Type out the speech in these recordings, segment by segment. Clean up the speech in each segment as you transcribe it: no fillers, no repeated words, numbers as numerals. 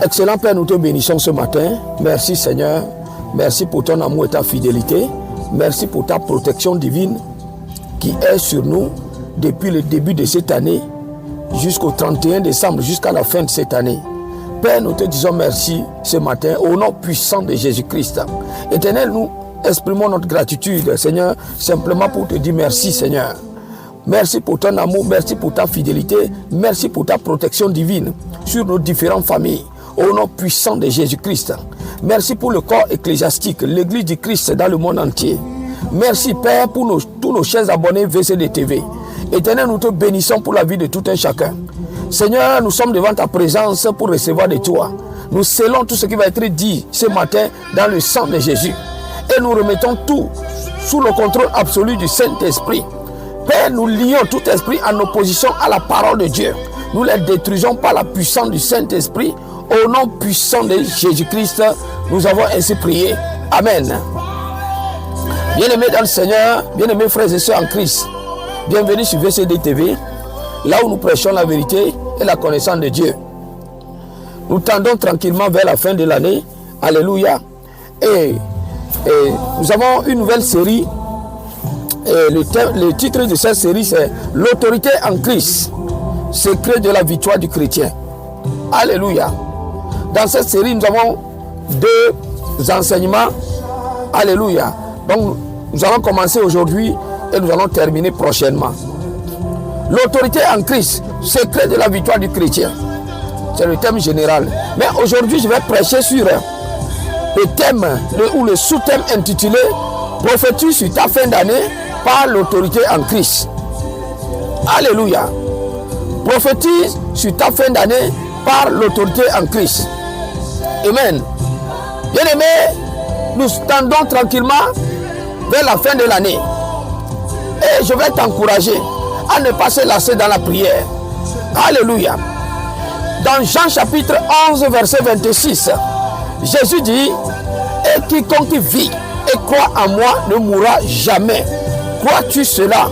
Excellent Père, nous te bénissons ce matin. Merci Seigneur. Merci pour ton amour et ta fidélité. Merci pour ta protection divine qui est sur nous depuis le début de cette année jusqu'au 31 décembre, jusqu'à la fin de cette année. Père, nous te disons merci ce matin au nom puissant de Jésus-Christ. Éternel, nous exprimons notre gratitude, Seigneur, simplement pour te dire merci, Seigneur. Merci pour ton amour, merci pour ta fidélité, merci pour ta protection divine sur nos différentes familles, au nom puissant de Jésus-Christ. Merci pour le corps ecclésiastique, l'Église du Christ dans le monde entier. Merci, Père, pour tous nos chers abonnés VCD TV. Éternel, nous te bénissons pour la vie de tout un chacun. Seigneur, nous sommes devant ta présence pour recevoir de toi. Nous scellons tout ce qui va être dit ce matin dans le sang de Jésus. Et nous remettons tout sous le contrôle absolu du Saint-Esprit. Père, nous lions tout esprit en opposition à la parole de Dieu. Nous les détruisons par la puissance du Saint-Esprit. Au nom puissant de Jésus-Christ, nous avons ainsi prié. Amen. Bien-aimés dans le Seigneur, bien-aimés frères et sœurs en Christ, bienvenue sur VCD TV, là où nous prêchons la vérité et la connaissance de Dieu. Nous tendons tranquillement vers la fin de l'année. Alléluia. Et nous avons une nouvelle série. Et le titre de cette série, c'est l'autorité en Christ, secret de la victoire du chrétien. Alléluia. Dans cette série, nous avons deux enseignements. Alléluia. Donc, nous allons commencer aujourd'hui et nous allons terminer prochainement. L'autorité en Christ, secret de la victoire du chrétien. C'est le thème général. Mais aujourd'hui, je vais prêcher sur le thème ou le sous-thème intitulé prophétise sur ta fin d'année par l'autorité en Christ. Alléluia. Prophétise sur ta fin d'année par l'autorité en Christ. Amen. Bien-aimés, nous tendons tranquillement vers la fin de l'année. Et je vais t'encourager à ne pas se lasser dans la prière. Alléluia. Dans Jean chapitre 11, verset 26, Jésus dit, et quiconque vit et croit en moi ne mourra jamais. Crois-tu cela?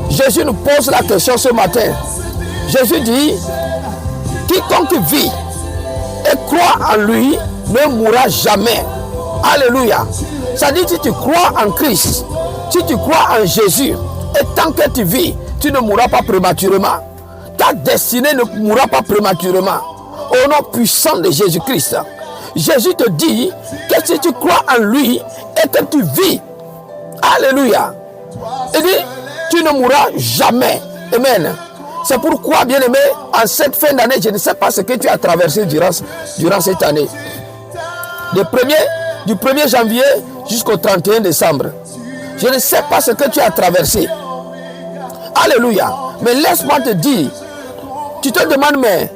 Jésus nous pose la question ce matin. Jésus dit, quiconque vit et croit en lui ne mourra jamais. Alléluia. Ça dit, si tu crois en Christ, si tu crois en Jésus, et tant que tu vis, tu ne mourras pas prématurément. Ta destinée ne mourra pas prématurément. Au nom puissant de Jésus-Christ. Jésus te dit que si tu crois en lui et que tu vis, alléluia, il dit, tu ne mourras jamais. Amen. C'est pourquoi, bien-aimé, en cette fin d'année, je ne sais pas ce que tu as traversé durant cette année. Du 1er janvier jusqu'au 31 décembre. Je ne sais pas ce que tu as traversé. Alléluia. Mais laisse-moi te dire, tu te demandes, mais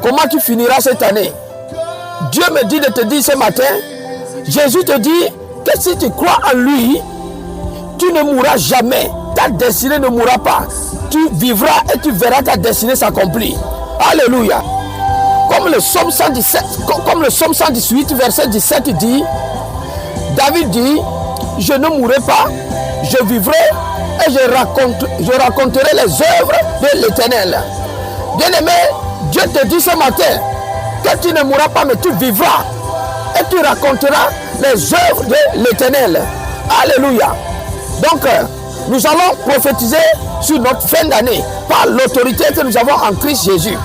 comment tu finiras cette année? Dieu me dit de te dire ce matin, Jésus te dit que si tu crois en lui, tu ne mourras jamais. Ta destinée ne mourra pas. Tu vivras et tu verras ta destinée s'accomplir. Alléluia. Comme le psaume 118, verset 17 dit, David dit, je ne mourrai pas, je vivrai et je raconterai les œuvres de l'Éternel. Bien-aimé, Dieu te dit ce matin que tu ne mourras pas, mais tu vivras et tu raconteras les œuvres de l'Éternel. Alléluia. Donc, nous allons prophétiser sur notre fin d'année par l'autorité que nous avons en Christ Jésus.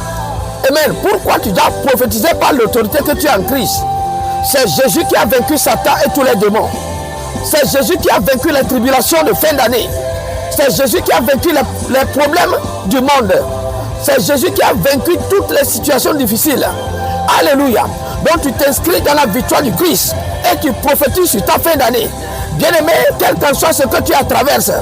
Amen. Pourquoi tu dois prophétiser par l'autorité que tu as en Christ? C'est Jésus qui a vaincu Satan et tous les démons. C'est Jésus qui a vaincu les tribulations de fin d'année. C'est Jésus qui a vaincu les problèmes du monde. C'est Jésus qui a vaincu toutes les situations difficiles. Alléluia. Donc tu t'inscris dans la victoire du Christ et tu prophétises sur ta fin d'année. Bien-aimé, quel que soit ce que tu as traversé,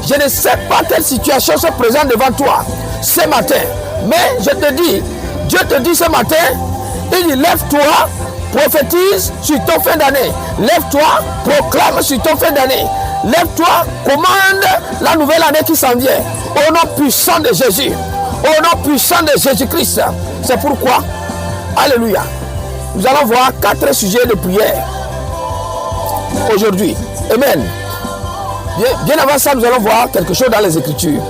je ne sais pas quelle situation se présente devant toi ce matin. Mais je te dis, Dieu te dit ce matin, il dit, lève-toi, prophétise sur ton fin d'année. Lève-toi, proclame sur ton fin d'année. Lève-toi, commande la nouvelle année qui s'en vient. Au nom puissant de Jésus. Au nom puissant de Jésus-Christ. C'est pourquoi, alléluia, nous allons voir 4 sujets de prière aujourd'hui. Amen. Bien avant ça, nous allons voir quelque chose dans les Écritures.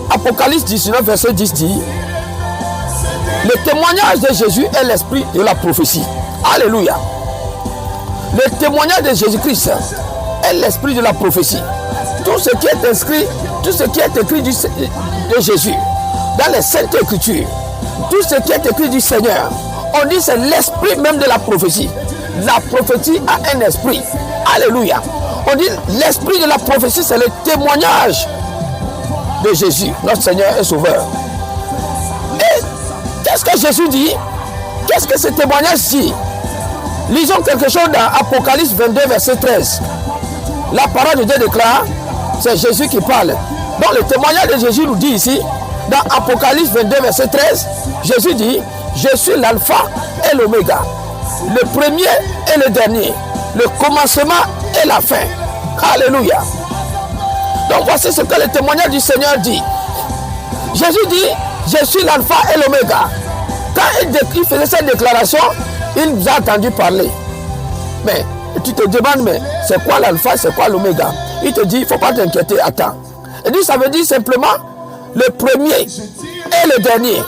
Apocalypse 19, verset 10 dit, le témoignage de Jésus est l'esprit de la prophétie. Alléluia. Le témoignage de Jésus-Christ est l'esprit de la prophétie. Tout ce qui est inscrit, tout ce qui est écrit de Jésus, dans les Saintes Écritures, tout ce qui est écrit du Seigneur, on dit c'est l'esprit même de la prophétie. La prophétie a un esprit. Alléluia. On dit l'esprit de la prophétie, c'est le témoignage de Jésus, notre Seigneur et Sauveur. Et qu'est-ce que Jésus dit? Qu'est-ce que ce témoignage dit? Lisons quelque chose dans Apocalypse 22, verset 13. La parole de Dieu déclare, c'est Jésus qui parle. Donc le témoignage de Jésus nous dit ici, dans Apocalypse 22, verset 13, Jésus dit, je suis l'alpha et l'oméga, le premier et le dernier, le commencement et la fin. Alléluia. Donc voici ce que le témoignage du Seigneur dit. Jésus dit, je suis l'alpha et l'oméga. Quand il faisait cette déclaration, il nous a entendu parler. Mais tu te demandes, mais c'est quoi l'alpha, c'est quoi l'oméga? Il te dit, il ne faut pas t'inquiéter, attends. Il dit, ça veut dire simplement le premier et le dernier.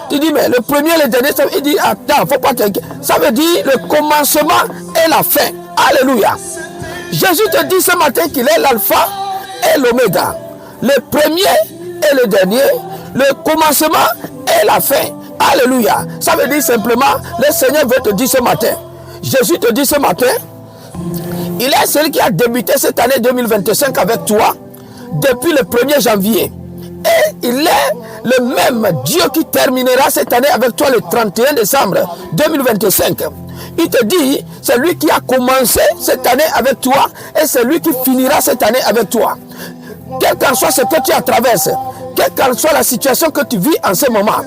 Tu dis, mais le premier et le dernier, il dit, attends, il ne faut pas t'inquiéter. Ça veut dire le commencement et la fin. Alléluia. Jésus te dit ce matin qu'il est l'alpha et l'oméga. Le premier et le dernier, le commencement et la fin. Alléluia. Ça veut dire simplement, le Seigneur veut te dire ce matin. Jésus te dit ce matin, il est celui qui a débuté cette année 2025 avec toi depuis le 1er janvier. Et il est le même Dieu qui terminera cette année avec toi le 31 décembre 2025. Il te dit, c'est lui qui a commencé cette année avec toi et c'est lui qui finira cette année avec toi. Quel qu'en soit ce que tu traverses, quelle qu'en soit la situation que tu vis en ce moment,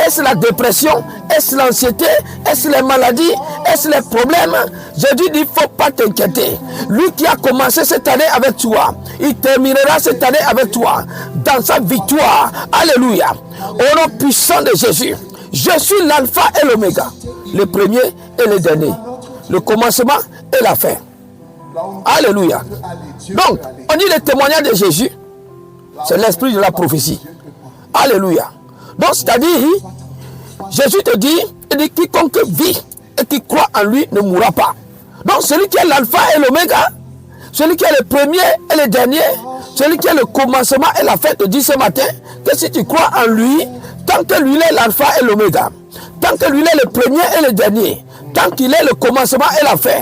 est-ce la dépression, est-ce l'anxiété, est-ce les maladies, est-ce les problèmes, je dis, il ne faut pas t'inquiéter. Lui qui a commencé cette année avec toi, il terminera cette année avec toi dans sa victoire. Alléluia. Au nom puissant de Jésus, je suis l'alpha et l'oméga, le premier et le dernier, le commencement et la fin. Alléluia. Donc, on dit le témoignage de Jésus, c'est l'esprit de la prophétie. Alléluia. Donc, c'est-à-dire, Jésus te dit, il dit, quiconque vit et qui croit en lui ne mourra pas. Donc, celui qui est l'alpha et l'oméga, celui qui est le premier et le dernier, celui qui est le commencement et la fin, te dit ce matin que si tu crois en lui, tant que lui est l'alpha et l'oméga, tant que lui est le premier et le dernier, tant qu'il est le commencement et la fin,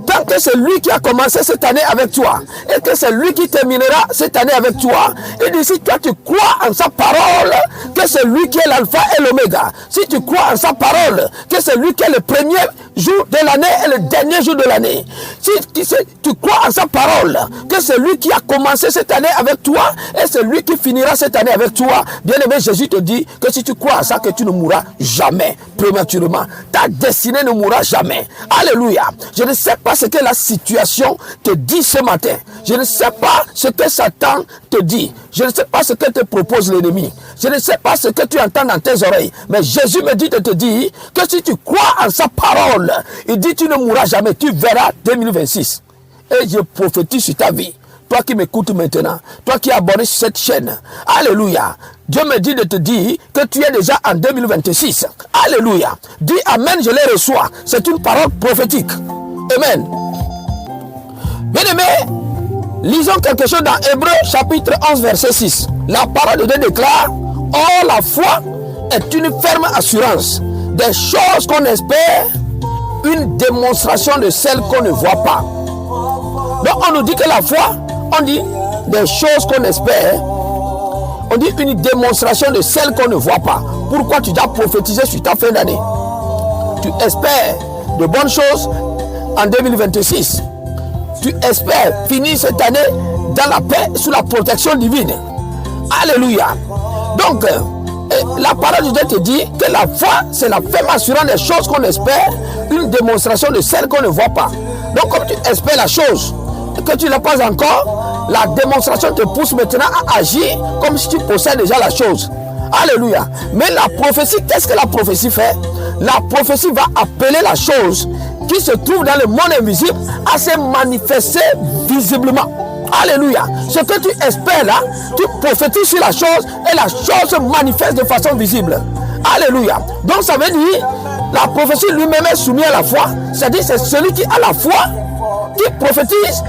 tant que c'est lui qui a commencé cette année avec toi et que c'est lui qui terminera cette année avec toi, et dit si toi tu crois en sa parole que c'est lui qui est l'alpha et l'oméga, si tu crois en sa parole que c'est lui qui est le premier jour de l'année et le dernier jour de l'année, si tu crois en sa parole que c'est lui qui a commencé cette année avec toi et c'est lui qui finira cette année avec toi, bien aimé, Jésus te dit que si tu crois en ça, que tu ne mourras jamais prématurément, ta destinée ne mourra jamais. Alléluia. Je ne sais pas ce que la situation te dit ce matin, je ne sais pas ce que Satan te dit, je ne sais pas ce que te propose l'ennemi, je ne sais pas ce que tu entends dans tes oreilles, mais Jésus me dit de te dire que si tu crois en sa parole, il dit tu ne mourras jamais, tu verras 2026. Et je prophétise sur ta vie, toi qui m'écoutes maintenant, toi qui es abonné sur cette chaîne. Alléluia. Dieu me dit de te dire que tu es déjà en 2026. Alléluia. Dis amen, je les reçois. C'est une parole prophétique. Amen. Bien aimé, lisons quelque chose dans Hébreux chapitre 11 verset 6. La parole de Dieu déclare, or la foi est une ferme assurance des choses qu'on espère, une démonstration de celles qu'on ne voit pas. Donc on nous dit que la foi, on dit des choses qu'on espère, on dit une démonstration de celles qu'on ne voit pas. Pourquoi tu dois prophétiser sur ta fin d'année? Tu espères de bonnes choses en 2026. Tu espères finir cette année dans la paix, sous la protection divine. Alléluia. Donc, la parole de Dieu te dit que la foi, c'est la ferme assurance des choses qu'on espère, une démonstration de celles qu'on ne voit pas. Donc, comme tu espères la chose et que tu ne l'as pas encore, la démonstration te pousse maintenant à agir comme si tu possèdes déjà la chose. Alléluia. Mais la prophétie, qu'est-ce que la prophétie fait? La prophétie va appeler la chose qui se trouve dans le monde invisible à se manifester visiblement. Alléluia. Ce que tu espères là, tu prophétises sur la chose et la chose se manifeste de façon visible. Alléluia. Donc ça veut dire, la prophétie lui-même est soumise à la foi. C'est-à-dire c'est celui qui a la foi, qui prophétise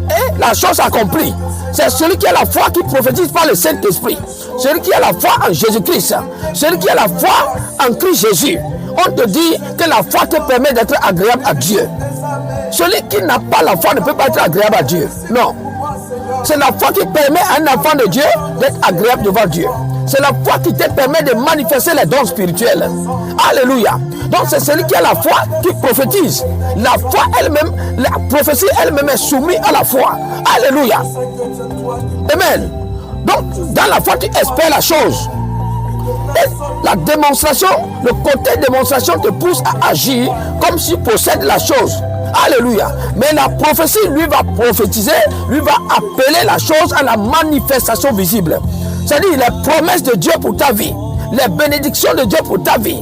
et la chose accomplie. C'est celui qui a la foi qui prophétise par le Saint-Esprit. Celui qui a la foi en Jésus-Christ. Celui qui a la foi en Christ Jésus. On te dit que la foi te permet d'être agréable à Dieu. Celui qui n'a pas la foi ne peut pas être agréable à Dieu. Non. C'est la foi qui permet à un enfant de Dieu d'être agréable devant Dieu. C'est la foi qui te permet de manifester les dons spirituels. Alléluia. Donc c'est celui qui a la foi qui prophétise. La foi elle-même, la prophétie elle-même est soumise à la foi. Alléluia. Amen. Donc dans la foi tu espères la chose. Et la démonstration, le côté démonstration te pousse à agir comme si tu possèdes la chose. Alléluia. Mais la prophétie, lui, va prophétiser, lui va appeler la chose à la manifestation visible. C'est-à-dire les promesses de Dieu pour ta vie, les bénédictions de Dieu pour ta vie.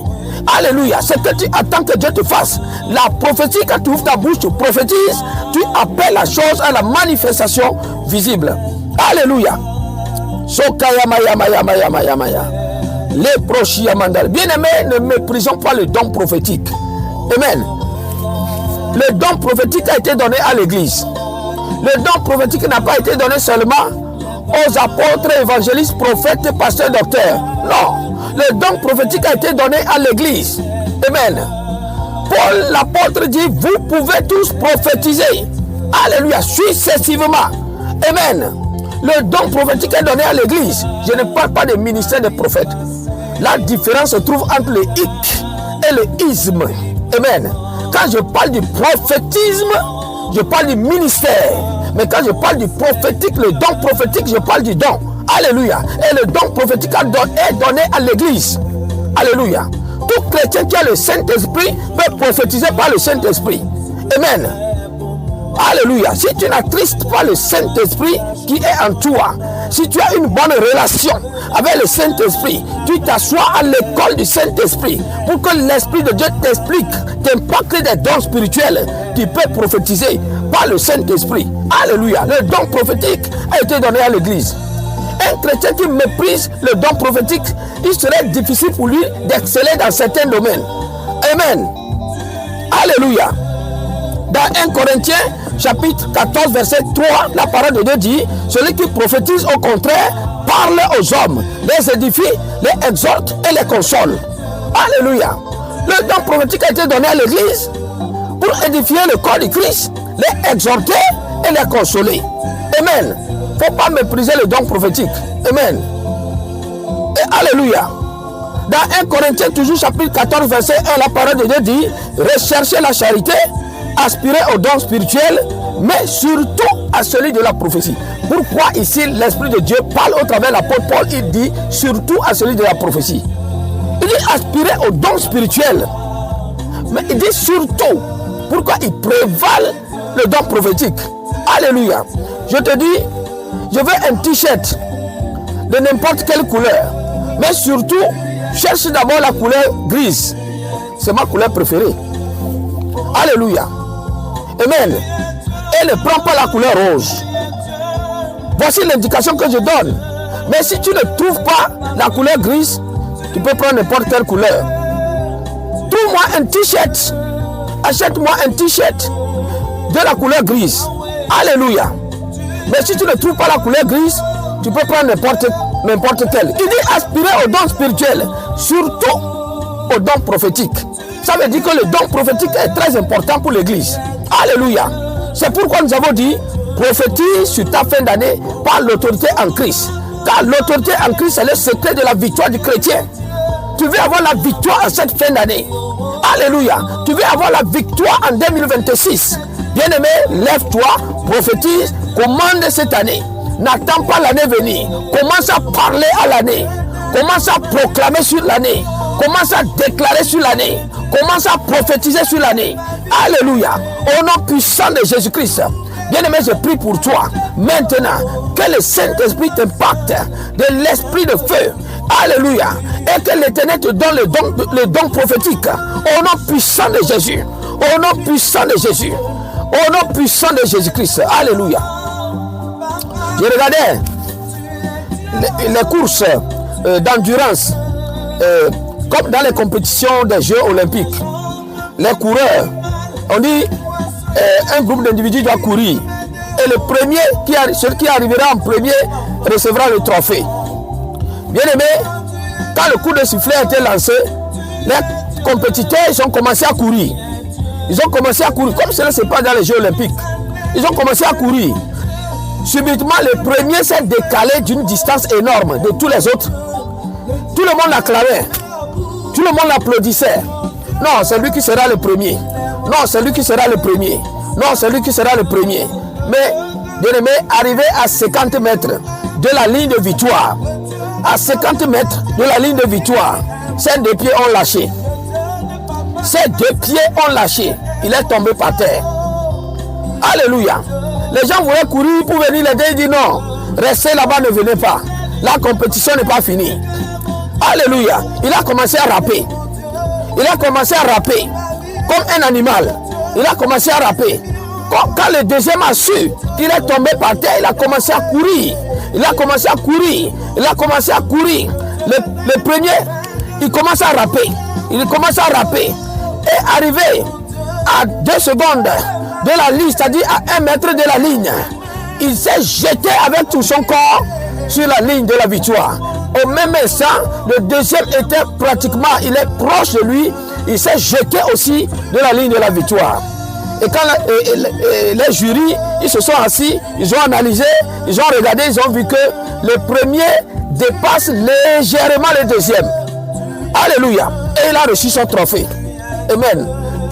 Alléluia. C'est que tu attends que Dieu te fasse. La prophétie, quand tu ouvres ta bouche, tu prophétises, tu appelles la chose à la manifestation visible. Alléluia. Les proches Yamandal. Bien-aimés, ne méprisons pas le don prophétique. Amen. Le don prophétique a été donné à l'église. Le don prophétique n'a pas été donné seulement aux apôtres, évangélistes, prophètes, pasteurs, docteurs. Non. Le don prophétique a été donné à l'église. Amen. Paul l'apôtre dit, vous pouvez tous prophétiser. Alléluia. Successivement. Amen. Le don prophétique est donné à l'église. Je ne parle pas des ministères des prophètes. La différence se trouve entre le hic et le isme. Amen. Quand je parle du prophétisme, je parle du ministère. Mais quand je parle du prophétique, le don prophétique, je parle du don. Alléluia. Et le don prophétique est donné à l'église. Alléluia. Tout chrétien qui a le Saint-Esprit peut prophétiser par le Saint-Esprit. Amen. Alléluia. Si tu n'attristes pas le Saint-Esprit qui est en toi, si tu as une bonne relation avec le Saint-Esprit, tu t'assois à l'école du Saint-Esprit pour que l'Esprit de Dieu t'explique, t'impacte des dons spirituels, tu peux prophétiser par le Saint-Esprit. Alléluia. Le don prophétique a été donné à l'église. Un chrétien qui méprise le don prophétique, il serait difficile pour lui d'exceller dans certains domaines. Amen. Alléluia. Dans 1 Corinthiens, chapitre 14, verset 3, la parole de Dieu dit, celui qui prophétise au contraire parle aux hommes, les édifie, les exhorte et les console. Alléluia. Le don prophétique a été donné à l'église pour édifier le corps de Christ, les exhorter et les consoler. Amen. Il ne faut pas mépriser le don prophétique. Amen. Et alléluia. Dans 1 Corinthiens, toujours chapitre 14, verset 1, la parole de Dieu dit, recherchez la charité, aspirez au don spirituel, mais surtout à celui de la prophétie. Pourquoi ici l'Esprit de Dieu parle au travers de l'apôtre Paul, il dit surtout à celui de la prophétie. Il dit aspirer au don spirituel, mais il dit surtout. Pourquoi il prévale le don prophétique? Alléluia. Je te dis, je veux un t-shirt de n'importe quelle couleur, mais surtout cherche d'abord la couleur grise. C'est ma couleur préférée. Alléluia. Amen. Et ne prends pas la couleur rose. Voici l'indication que je donne. Mais si tu ne trouves pas la couleur grise, tu peux prendre n'importe quelle couleur. Trouve-moi un t-shirt. Achète-moi un t-shirt de la couleur grise. Alléluia. Mais si tu ne trouves pas la couleur grise, tu peux prendre n'importe quelle. Il dit aspirer au don spirituel, surtout au don prophétique. Ça veut dire que le don prophétique est très important pour l'église. Alléluia. C'est pourquoi nous avons dit, prophétise sur ta fin d'année par l'autorité en Christ. Car l'autorité en Christ, c'est le secret de la victoire du chrétien. Tu veux avoir la victoire en cette fin d'année. Alléluia. Tu veux avoir la victoire en 2026. Bien-aimé, lève-toi, prophétise, commande cette année. N'attends pas l'année venir. Commence à parler à l'année. Commence à proclamer sur l'année. Commence à déclarer sur l'année. Commence à prophétiser sur l'année. Alléluia. Au nom puissant de Jésus-Christ. Bien-aimé, je prie pour toi. Maintenant, que le Saint-Esprit t'impacte de l'esprit de feu. Alléluia. Et que l'Éternel te donne le don prophétique. Au nom puissant de Jésus. Au nom puissant de Jésus. Au nom puissant de Jésus-Christ. Alléluia. Je regardais les courses d'endurance, comme dans les compétitions des Jeux olympiques. Les coureurs, on dit un groupe d'individus doit courir. Et le premier, celui qui arrivera en premier, recevra le trophée. Bien aimé, quand le coup de sifflet a été lancé, les compétiteurs ils ont commencé à courir. Ils ont commencé à courir, comme cela ne se passe pas dans les Jeux olympiques. Ils ont commencé à courir. Subitement, le premier s'est décalé d'une distance énorme de tous les autres. Tout le monde l'acclamait. Tout le monde l'applaudissait. Non, c'est lui qui sera le premier. Non, c'est lui qui sera le premier. Non, c'est lui qui sera le premier. Mais, bien aimé, arrivé à 50 mètres de la ligne de victoire, à 50 mètres de la ligne de victoire, ses deux pieds ont lâché. Ses deux pieds ont lâché. Il est tombé par terre. Alléluia. Les gens voulaient courir pour venir l'aider. Il dit non, restez là-bas, ne venez pas. La compétition n'est pas finie. Alléluia. Il a commencé à rapper. Il a commencé à rapper comme un animal. Il a commencé à rapper. Quand le deuxième a su qu'il est tombé par terre, il a commencé à courir. Il a commencé à courir. Il a commencé à courir. Le premier, il commence à rapper. Il commence à rapper. Et arrivé à 2 secondes de la ligne, c'est-à-dire à 1 mètre de la ligne, il s'est jeté avec tout son corps sur la ligne de la victoire. Au même instant, le deuxième était pratiquement, il est proche de lui, il s'est jeté aussi de la ligne de la victoire. Et quand les jurys, ils se sont assis, ils ont analysé, ils ont regardé, ils ont vu que le premier dépasse légèrement le deuxième. Alléluia. Et il a reçu son trophée. Amen.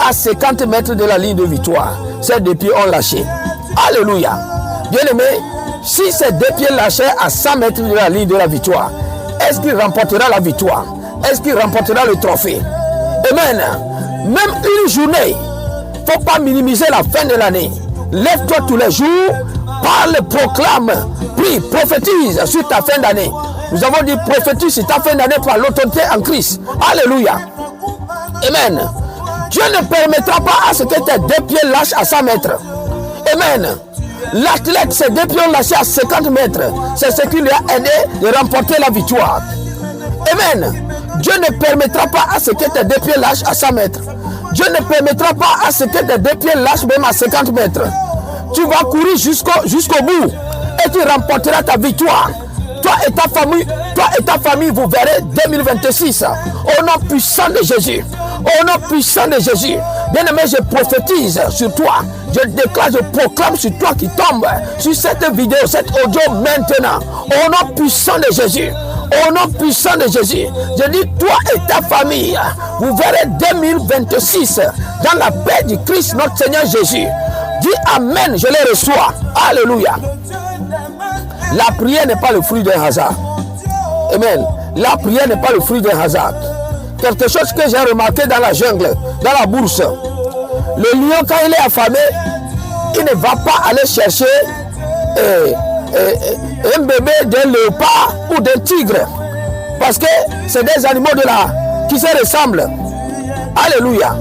À 50 mètres de la ligne de victoire, ses deux pieds ont lâché. Alléluia. Bien aimé, si ces deux pieds lâchaient à 100 mètres de la ligne de la victoire, est-ce qu'il remportera la victoire? Est-ce qu'il remportera le trophée? Amen. Même une journée, il ne faut pas minimiser la fin de l'année. Lève-toi tous les jours, parle, proclame, prie, prophétise sur ta fin d'année. Nous avons dit prophétise sur ta fin d'année par l'autorité en Christ. Alléluia. Amen. Dieu ne permettra pas à ce que tes deux pieds lâchent à 100 mètres. Amen. L'athlète, ses deux pieds ont lâché à 50 mètres. C'est ce qui lui a aidé de remporter la victoire. Amen. Dieu ne permettra pas à ce que tes deux pieds lâchent à 100 mètres. Dieu ne permettra pas à ce que tes deux pieds lâchent même à 50 mètres. Tu vas courir jusqu'au bout et tu remporteras ta victoire. Toi et ta famille, vous verrez 2026 au nom puissant de Jésus. Au nom puissant de Jésus. Bien-aimé, je prophétise sur toi. Je déclare, je proclame sur toi qui tombe sur cette vidéo, cet audio maintenant. Au nom puissant de Jésus. Au nom puissant de Jésus. Je dis, toi et ta famille, vous verrez 2026 dans la paix du Christ, notre Seigneur Jésus. Dis Amen, je les reçois. Alléluia. La prière n'est pas le fruit d'un hasard. Amen. La prière n'est pas le fruit d'un hasard. Quelque chose que j'ai remarqué dans la jungle, dans la bourse. Le lion, quand il est affamé, il ne va pas aller chercher un bébé d'un léopard ou d'un tigre. Parce que c'est des animaux qui se ressemblent. Alléluia.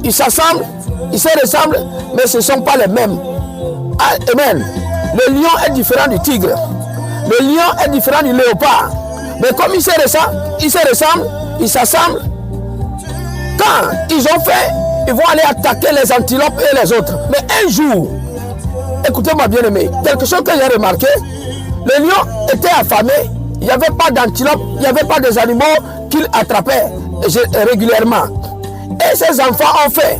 Ils s'assemblent, ils se ressemblent, mais ce ne sont pas les mêmes. Amen. Le lion est différent du tigre. Le lion est différent du léopard. Mais comme ils se ressemblent, ils s'assemblent. Quand ils ont fait, ils vont aller attaquer les antilopes et les autres. Mais un jour, écoutez-moi bien aimé, quelque chose que j'ai remarqué, le lion était affamé, il n'y avait pas d'antilopes, il n'y avait pas des animaux qu'il attrapait régulièrement. Et ses enfants ont fait,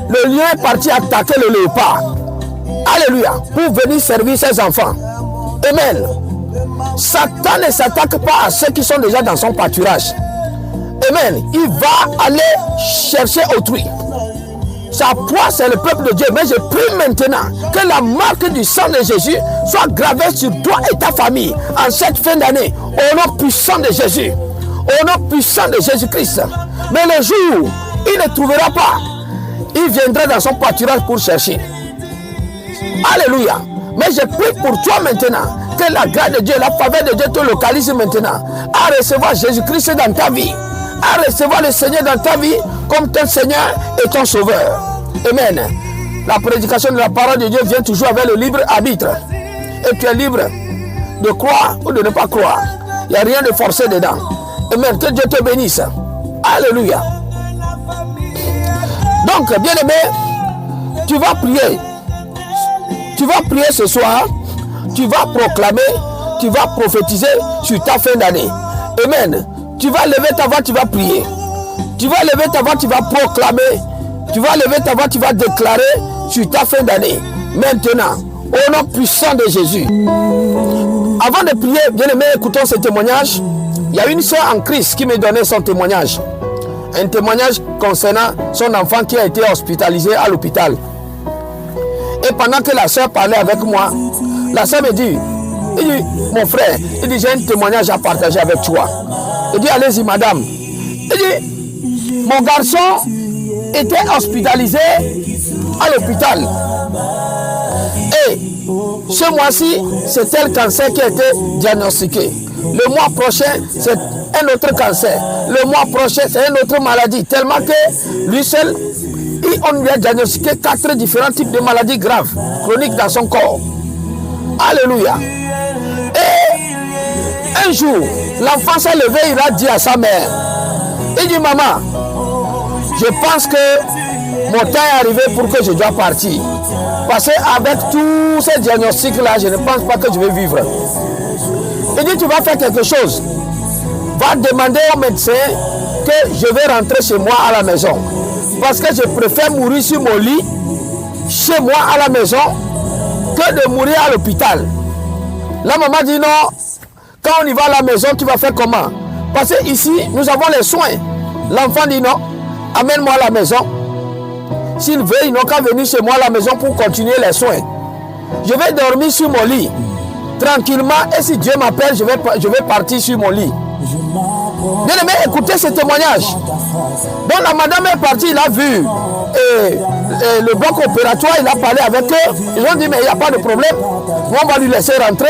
le lion est parti attaquer le léopard. Alléluia, pour venir servir ses enfants. Amen. Satan ne s'attaque pas à ceux qui sont déjà dans son pâturage. Amen. Il va aller chercher autrui. Sa proie, c'est le peuple de Dieu. Mais je prie maintenant que la marque du sang de Jésus soit gravée sur toi et ta famille en cette fin d'année. Au nom puissant de Jésus. Au nom puissant de Jésus-Christ. Mais le jour, il ne trouvera pas. Il viendra dans son pâturage pour chercher. Alléluia. Mais je prie pour toi maintenant que la grâce de Dieu, la faveur de Dieu te localise maintenant à recevoir Jésus-Christ dans ta vie, à recevoir le Seigneur dans ta vie comme ton Seigneur et ton Sauveur. Amen. La prédication de la parole de Dieu vient toujours avec le libre arbitre. Et tu es libre de croire ou de ne pas croire. Il n'y a rien de forcé dedans. Amen. Que Dieu te bénisse. Alléluia. Donc, bien-aimé, tu vas prier. Tu vas prier ce soir. Tu vas proclamer. Tu vas prophétiser sur ta fin d'année. Amen. Tu vas lever ta voix, tu vas prier. Tu vas lever ta voix, tu vas proclamer. Tu vas lever ta voix, tu vas déclarer sur ta fin d'année. Maintenant, au nom puissant de Jésus. Avant de prier, bien-aimé, écoutons ce témoignage. Il y a une soeur en Christ qui me donnait son témoignage. Un témoignage concernant son enfant qui a été hospitalisé à l'hôpital. Et pendant que la soeur parlait avec moi, la soeur me dit, mon frère, il dit, j'ai un témoignage à partager avec toi. Il dit, allez-y, madame. Il dit, mon garçon était hospitalisé à l'hôpital. Et ce mois-ci, c'était le cancer qui a été diagnostiqué. Le mois prochain, c'est un autre cancer. Le mois prochain, c'est une autre maladie. Tellement que lui seul, on lui a diagnostiqué 4 différents types de maladies graves, chroniques dans son corps. Alléluia. Et un jour, l'enfant s'est levé, il a dit à sa mère, il dit, maman, je pense que mon temps est arrivé pour que je dois partir. Parce qu'avec tous ces diagnostics-là, je ne pense pas que je vais vivre. Il dit, tu vas faire quelque chose. Va demander au médecin que je vais rentrer chez moi à la maison. Parce que je préfère mourir sur mon lit, chez moi à la maison, que de mourir à l'hôpital. La maman dit non, quand on y va à la maison, tu vas faire comment? Parce que ici, nous avons les soins. L'enfant dit non, amène-moi à la maison. S'il veut, ils n'ont qu'à venir chez moi à la maison pour continuer les soins. Je vais dormir sur mon lit, tranquillement, et si Dieu m'appelle, je vais partir sur mon lit. Bien aimé, écoutez ce témoignage. Donc la madame est partie, il a vu le bloc opératoire, il a parlé avec eux. Ils ont dit mais il n'y a pas de problème, on va lui laisser rentrer.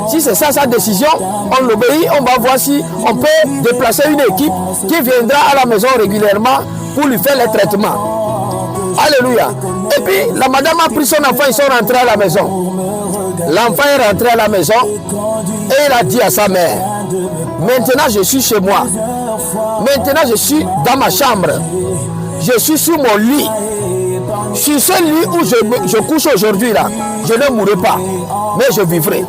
Si c'est ça sa décision, on l'obéit, on va voir si on peut déplacer une équipe qui viendra à la maison régulièrement pour lui faire les traitements. Alléluia. Et puis la madame a pris son enfant, ils sont rentrés à la maison. L'enfant est rentré à la maison et il a dit à sa mère, maintenant je suis chez moi. Maintenant je suis dans ma chambre. Je suis sur mon lit. Sur ce lit où je couche aujourd'hui là, je ne mourrai pas, mais je vivrai.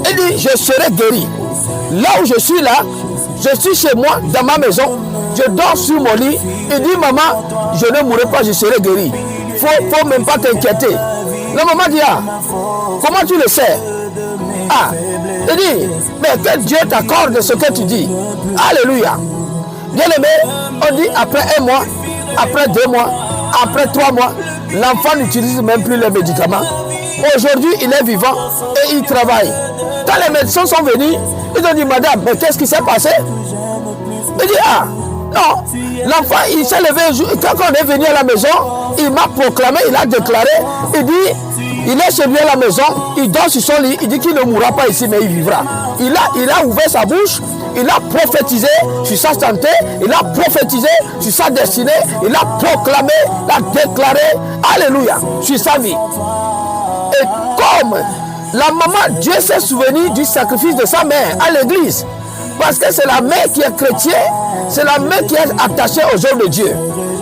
Il dit, je serai guéri. Là où je suis là, je suis chez moi, dans ma maison. Je dors sur mon lit. Il dit, maman, je ne mourrai pas, je serai guéri. Faut même pas t'inquiéter. La maman dit, ah, comment tu le sais? Ah, il dit, mais que Dieu t'accorde ce que tu dis. Alléluia. Bien aimé, on dit après 1 mois, après 2 mois, après 3 mois, l'enfant n'utilise même plus les médicaments. Aujourd'hui, il est vivant et il travaille. Quand les médecins sont venus, ils ont dit, madame, mais qu'est-ce qui s'est passé? Il dit, ah, non, l'enfant, il s'est levé, quand on est venu à la maison, il m'a proclamé, il a déclaré, il dit, il est chez lui à la maison, il dort sur son lit, il dit qu'il ne mourra pas ici, mais il vivra. Il a ouvert sa bouche, il a prophétisé sur sa santé, il a prophétisé sur sa destinée, il a proclamé, il a déclaré, alléluia, sur sa vie. Et comme la maman, Dieu s'est souvenu du sacrifice de sa mère à l'église. Parce que c'est la mère qui est chrétienne, c'est la mère qui est attachée aux œuvres de Dieu.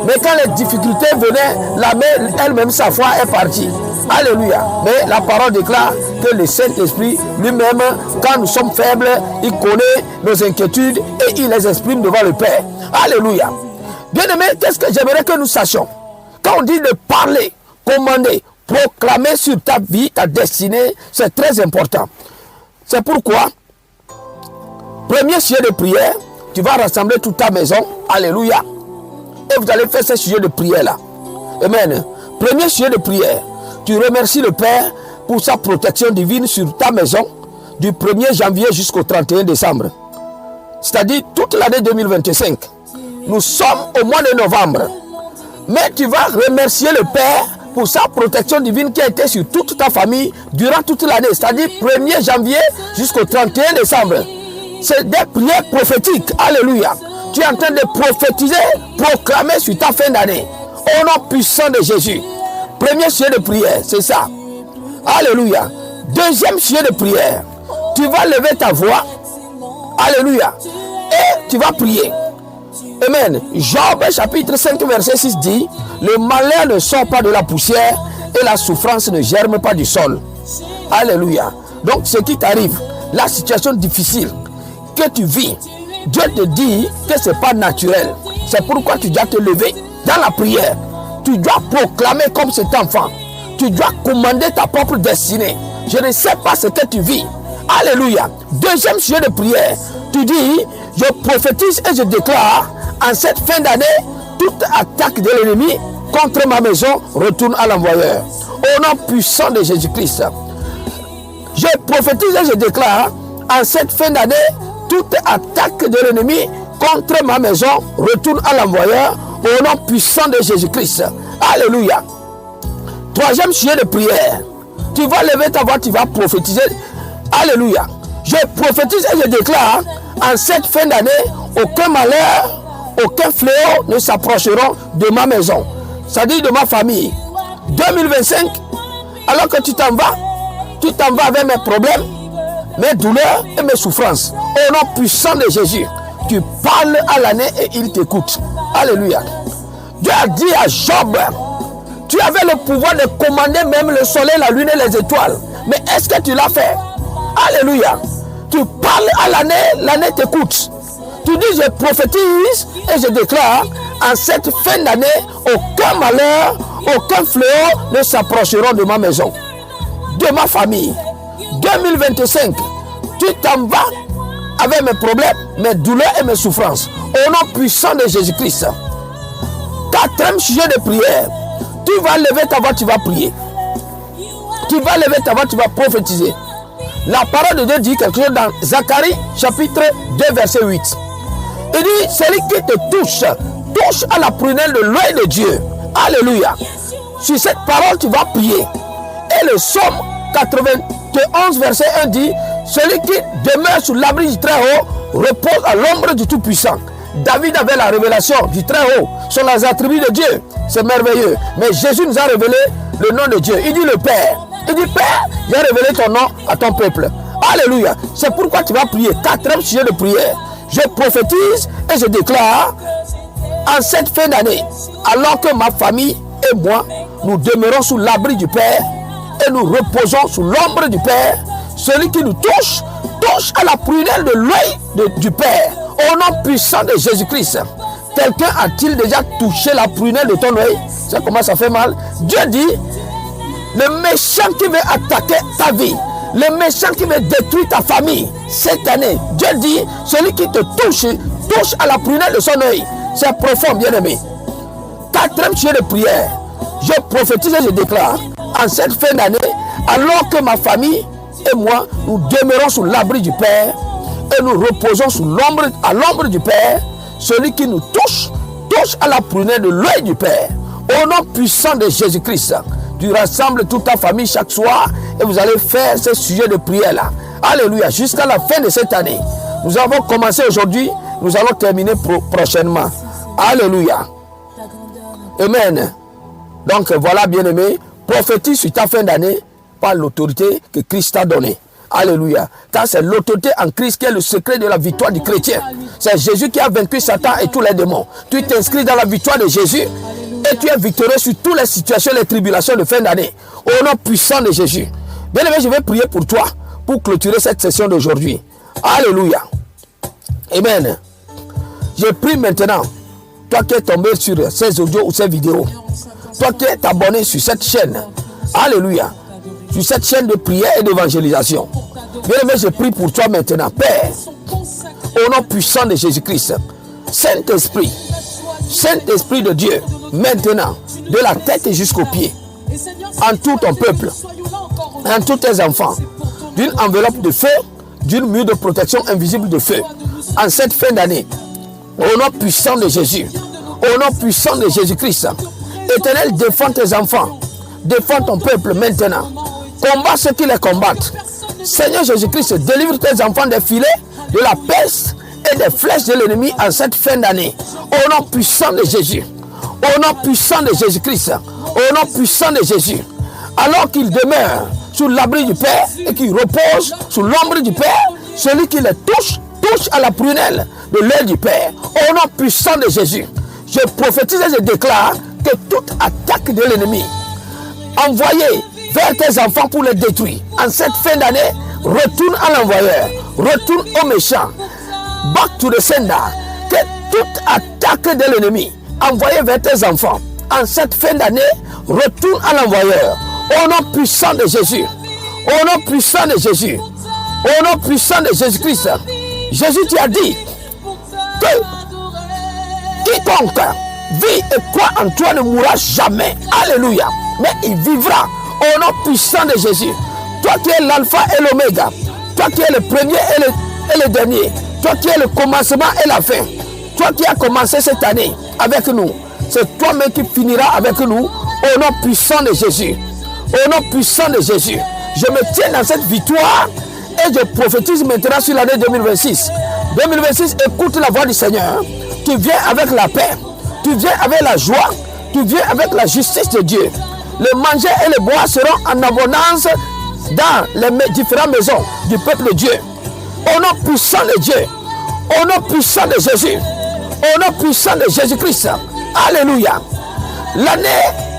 Mais quand les difficultés venaient, la mère elle-même, sa foi est partie. Alléluia. Mais la parole déclare que le Saint-Esprit lui-même, quand nous sommes faibles, il connaît nos inquiétudes et il les exprime devant le Père. Alléluia. Bien-aimés, qu'est-ce que j'aimerais que nous sachions? Quand on dit de parler, commander, proclamer sur ta vie, ta destinée, c'est très important. C'est pourquoi, premier sujet de prière, tu vas rassembler toute ta maison. Alléluia. Et vous allez faire ce sujet de prière-là. Amen. Premier sujet de prière, tu remercies le Père pour sa protection divine sur ta maison du 1er janvier jusqu'au 31 décembre. C'est-à-dire toute l'année 2025. Nous sommes au mois de novembre. Mais tu vas remercier le Père pour sa protection divine qui a été sur toute ta famille durant toute l'année. C'est-à-dire 1er janvier jusqu'au 31 décembre. C'est des prières prophétiques. Alléluia. Tu es en train de prophétiser, proclamer sur ta fin d'année. Au nom puissant de Jésus. Premier sujet de prière, c'est ça. Alléluia. Deuxième sujet de prière. Tu vas lever ta voix. Alléluia. Et tu vas prier. Amen. Job chapitre 5 verset 6 dit: le malheur ne sort pas de la poussière et la souffrance ne germe pas du sol. Alléluia. Donc ce qui t'arrive, la situation difficile que tu vis, Dieu te dit que ce n'est pas naturel. C'est pourquoi tu dois te lever dans la prière. Tu dois proclamer comme cet enfant. Tu dois commander ta propre destinée. Je ne sais pas ce que tu vis. Alléluia. Deuxième sujet de prière. Tu dis: je prophétise et je déclare, en cette fin d'année, toute attaque de l'ennemi contre ma maison retourne à l'envoyeur. Au nom puissant de Jésus-Christ. Je prophétise et je déclare, en cette fin d'année, toute attaque de l'ennemi contre ma maison retourne à l'envoyeur. Au nom puissant de Jésus-Christ. Alléluia. Troisième sujet de prière. Tu vas lever ta voix, tu vas prophétiser. Alléluia. Je prophétise et je déclare, en cette fin d'année, aucun malheur, aucun fléau ne s'approcheront de ma maison. C'est-à-dire de ma famille. 2025, alors que tu t'en vas avec mes problèmes, mes douleurs et mes souffrances. Au nom puissant de Jésus, tu parles à l'année et il t'écoute. Alléluia. Dieu a dit à Job: tu avais le pouvoir de commander même le soleil, la lune et les étoiles. Mais est-ce que tu l'as fait? Alléluia. Tu parles à l'année, l'année t'écoute. Tu dis: je prophétise et je déclare, en cette fin d'année, aucun malheur, aucun fléau ne s'approcheront de ma maison, de ma famille. 2025, tu t'en vas avec mes problèmes, mes douleurs et mes souffrances. Au nom puissant de Jésus-Christ. Quatrième sujet de prière. Tu vas lever ta voix, tu vas prier. Tu vas lever ta voix, tu vas prophétiser. La parole de Dieu dit quelque chose dans Zacharie chapitre 2 verset 8. Il dit: celui qui te touche, touche à la prunelle de l'œil de Dieu. Alléluia. Sur cette parole, tu vas prier. Et le psaume 91 verset 1 dit: celui qui demeure sous l'abri du Très-Haut repose à l'ombre du Tout-Puissant. David avait la révélation du Très-Haut sur les attributs de Dieu. C'est merveilleux. Mais Jésus nous a révélé le nom de Dieu. Il dit le Père. Il dit: Père, j'ai révélé ton nom à ton peuple. Alléluia. C'est pourquoi tu vas prier. Quatrième sujet de prière. Je prophétise et je déclare, en cette fin d'année, alors que ma famille et moi, nous demeurons sous l'abri du Père et nous reposons sous l'ombre du Père, celui qui nous touche, touche à la prunelle de l'œil du Père. Au nom puissant de Jésus-Christ. Quelqu'un a-t-il déjà touché la prunelle de ton œil? Ça commence à faire mal. Dieu dit: le méchant qui veut attaquer ta vie, le méchant qui veut détruire ta famille cette année, Dieu dit: celui qui te touche, touche à la prunelle de son œil. C'est profond, bien-aimé. Quatrième sujet de prière. Je prophétise et je déclare, en cette fin d'année, alors que ma famille et moi, nous demeurons sous l'abri du Père et nous reposons à l'ombre du Père, celui qui nous touche, touche à la prunelle de l'œil du Père. Au nom puissant de Jésus-Christ, tu rassembles toute ta famille chaque soir et vous allez faire ce sujet de prière-là. Alléluia. Jusqu'à la fin de cette année. Nous avons commencé aujourd'hui, nous allons terminer prochainement. Alléluia. Amen. Donc voilà, bien-aimé, prophétise sur ta fin d'année par l'autorité que Christ t'a donnée. Alléluia. Car c'est l'autorité en Christ qui est le secret de la victoire du chrétien. C'est Jésus qui a vaincu Satan et tous les démons. Tu t'inscris dans la victoire de Jésus et tu es victorieux sur toutes les situations, les tribulations de fin d'année. Au nom puissant de Jésus. Bien-aimé, je vais prier pour toi pour clôturer cette session d'aujourd'hui. Alléluia. Amen. Je prie maintenant, toi qui es tombé sur ces audios ou ces vidéos, toi qui es abonné sur cette chaîne, alléluia, sur cette chaîne de prière et d'évangélisation. Bien-aimé, je prie pour toi maintenant, Père, au nom puissant de Jésus-Christ, Saint-Esprit, Saint-Esprit de Dieu, maintenant, de la tête jusqu'aux pieds, en tout ton peuple, en tous tes enfants, d'une enveloppe de feu, d'une mur de protection invisible de feu, en cette fin d'année, au nom puissant de Jésus, au nom puissant de Jésus-Christ. Éternel, défends tes enfants, défends ton peuple maintenant, combat ceux qui les combattent. Seigneur Jésus-Christ, délivre tes enfants des filets, de la peste et des flèches de l'ennemi en cette fin d'année, au nom puissant de Jésus, au nom puissant de Jésus-Christ, au nom puissant de Jésus. Alors qu'ils demeurent sous l'abri du Père et qui repose sous l'ombre du Père. Celui qui les touche à la prunelle de l'œil du Père. Au nom puissant de Jésus, je prophétise et je déclare que toute attaque de l'ennemi envoyée vers tes enfants pour les détruire en cette fin d'année, retourne à l'envoyeur, retourne au méchant. Back to the sender. Que toute attaque de l'ennemi envoyée vers tes enfants en cette fin d'année, retourne à l'envoyeur. Au nom puissant de Jésus. Au nom puissant de Jésus. Au nom puissant de Jésus-Christ. Jésus t'as dit que quiconque vit et croit en toi ne mourra jamais. Alléluia. Mais il vivra. Au nom puissant de Jésus. Toi qui es l'alpha et l'oméga. Toi qui es le premier et le dernier. Toi qui es le commencement et la fin. Toi qui as commencé cette année avec nous. C'est toi-même qui finiras avec nous. Au nom puissant de Jésus. Au nom puissant de Jésus. Je me tiens dans cette victoire. Et je prophétise maintenant sur l'année 2026. 2026, écoute la voix du Seigneur. Tu viens avec la paix. Tu viens avec la joie. Tu viens avec la justice de Dieu. Le manger et le boire seront en abondance dans les différentes maisons du peuple de Dieu. Au nom puissant de Dieu. Au nom puissant de Jésus. Au nom puissant de Jésus-Christ. Alléluia. L'année,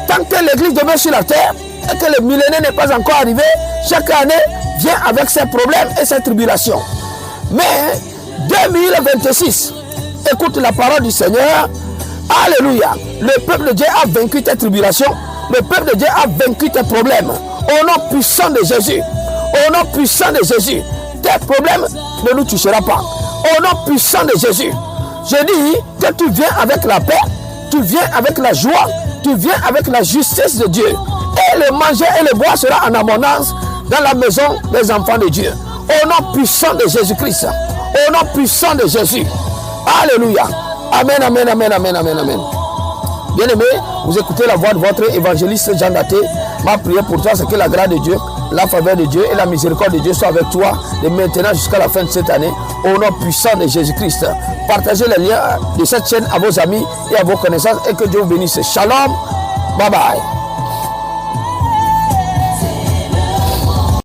tant que l'église demeure sur la terre et que le millénaire n'est pas encore arrivé, chaque année vient avec ses problèmes et ses tribulations. Mais 2026, écoute la parole du Seigneur. Alléluia. Le peuple de Dieu a vaincu tes tribulations. Le peuple de Dieu a vaincu tes problèmes. Au nom puissant de Jésus. Au nom puissant de Jésus. Tes problèmes ne nous toucheront pas. Au nom puissant de Jésus. Je dis que tu viens avec la paix. Tu viens avec la joie. Tu viens avec la justice de Dieu. Et le manger et le boire sera en abondance dans la maison des enfants de Dieu. Au nom puissant de Jésus-Christ. Au nom puissant de Jésus. Alléluia. Amen, amen, amen, amen, amen, amen. Bien-aimé, vous écoutez la voix de votre évangéliste Jean Daté. Ma prière pour toi, c'est que la grâce de Dieu, la faveur de Dieu et la miséricorde de Dieu soient avec toi de maintenant jusqu'à la fin de cette année. Au nom puissant de Jésus-Christ. Partagez les liens de cette chaîne à vos amis et à vos connaissances et que Dieu vous bénisse. Shalom. Bye bye.